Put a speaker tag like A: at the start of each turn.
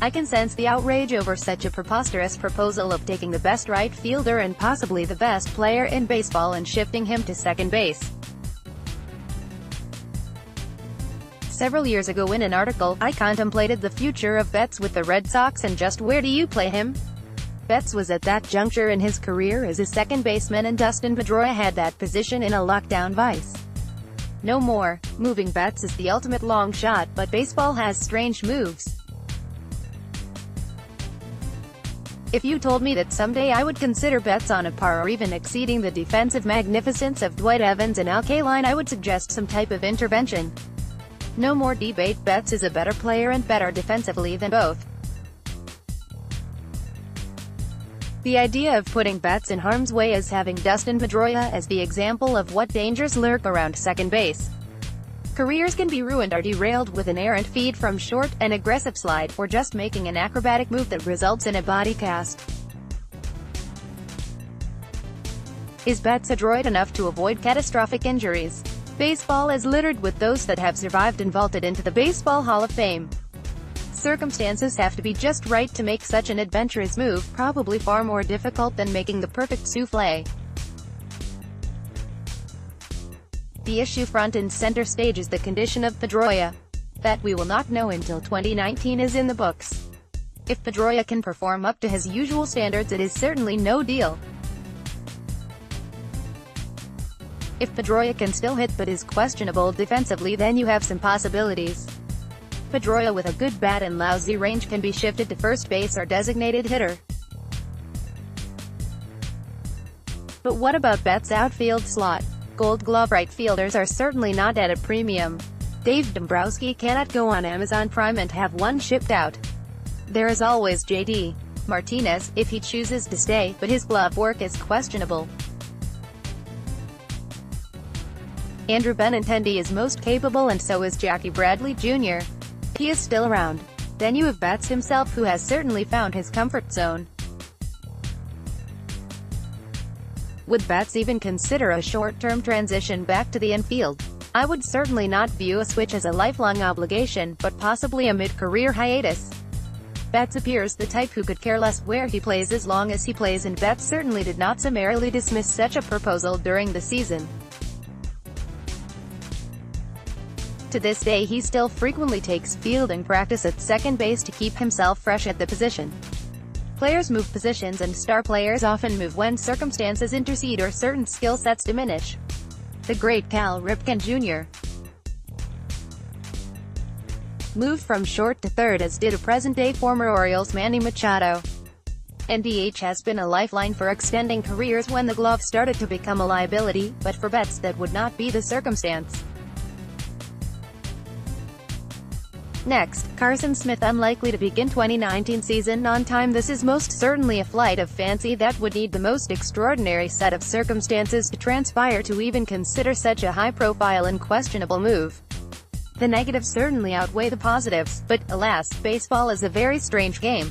A: I can sense the outrage over such a preposterous proposal of taking the best right fielder and possibly the best player in baseball and shifting him to second base. Several years ago in an article, I contemplated the future of Betts with the Red Sox and just where do you play him? Betts was at that juncture in his career as a second baseman and Dustin Pedroia had that position in a lockdown vice. No more. Moving Betts is the ultimate long shot, but baseball has strange moves. If you told me that someday I would consider Betts on a par or even exceeding the defensive magnificence of Dwight Evans and Al Kaline, I would suggest some type of intervention. No more debate. Betts is a better player and better defensively than both. The idea of putting Betts in harm's way is having Dustin Pedroia as the example of what dangers lurk around second base. Careers can be ruined or derailed with an errant feed from short, an aggressive slide, or just making an acrobatic move that results in a body cast. Is Betts adroit enough to avoid catastrophic injuries? Baseball is littered with those that have survived and vaulted into the Baseball Hall of Fame. Circumstances have to be just right to make such an adventurous move, probably far more difficult than making the perfect souffle. The issue front and center stage is the condition of Pedroia. That we will not know until 2019 is in the books. If Pedroia can perform up to his usual standards, it is certainly no deal. If Pedroia can still hit but is questionable defensively, then you have some possibilities. Pedroia with a good bat and lousy range can be shifted to first base or designated hitter. But what about Betts' outfield slot? Gold Glove right fielders are certainly not at a premium. Dave Dombrowski cannot go on Amazon Prime and have one shipped out. There is always J.D. Martinez, if he chooses to stay, but his glove work is questionable. Andrew Benintendi is most capable and so is Jackie Bradley Jr. He is still around. Then you have Betts himself, who has certainly found his comfort zone. Would Betts even consider a short-term transition back to the infield? I would certainly not view a switch as a lifelong obligation, but possibly a mid-career hiatus. Betts appears the type who could care less where he plays as long as he plays, and Betts certainly did not summarily dismiss such a proposal during the season. To this day he still frequently takes fielding practice at second base to keep himself fresh at the position. Players move positions and star players often move when circumstances intercede or certain skill sets diminish. The great Cal Ripken Jr. moved from short to third, as did a present-day former Orioles Manny Machado. DH has been a lifeline for extending careers when the glove started to become a liability, but for Betts that would not be the circumstance. Next, Carson Smith unlikely to begin 2019 season on time. This is most certainly a flight of fancy that would need the most extraordinary set of circumstances to transpire to even consider such a high-profile and questionable move. The negatives certainly outweigh the positives, but, alas, baseball is a very strange game.